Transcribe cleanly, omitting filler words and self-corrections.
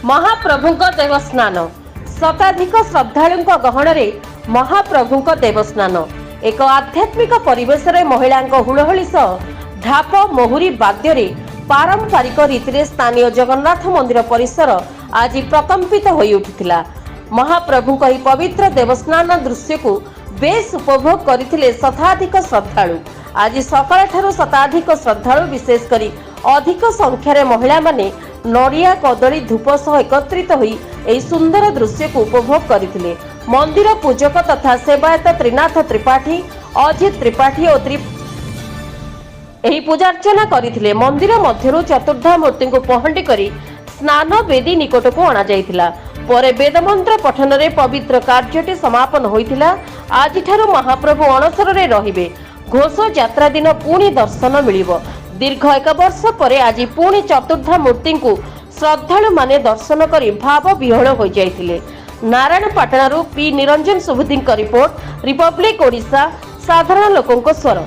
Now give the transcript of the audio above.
महाप्रभुଙ୍କ देवस्नान शताधिक श्रद्धालुଙ୍କ गहणरे महाप्रभुଙ୍କ देवस्नान एक आध्यात्मिक परिवेश रे महिलांक हुलहुली सह ढाप मोहुरी वाद्य पारंपरिक रीति स्थानीय जगन्नाथ मंदिर परिसर आज प्रकंपित होई उठिथिला। महाप्रभुଙ୍କ ଏହି पवित्र देवस्नान दृश्य को बेस उपभोग करथिले शताधिक श्रद्धालु। आज सकाळ ठारू शताधिक श्रद्धालु विशेष करी अधिक संख्यार महिला माने नड़िया कदली धूप सह एकत्रित होई एही सुंदर दृश्य को उपभोग करथिले। मंदिर पूजक तथा सेवायत त्रिनाथ त्रिपाठी अजित त्रिपाठी और एही पूजार्चना करथिले। मंदिर मध्यरु चतुर्धा मूर्ति को पहंडी करी स्नान वेदी निकट को अणा जाइथिला। परे वेदमंत्र पठन रे पवित्र कार्यटी समापन होइथिला। आज ठारू महाप्रभु अणसर रे रहिबे। घोष यात्रा दिन पुणी दर्शन मिलिबो। दीर्घ एक वर्ष परे आज पुणी चतुर्धा मूर्ति को श्रद्धालु माने दर्शन करी भाव विह्वल हो जाइथिले। नारायणपाटणारू P Niranjan Subuddhi report Republic Odisha साधारण लोकंक स्वर।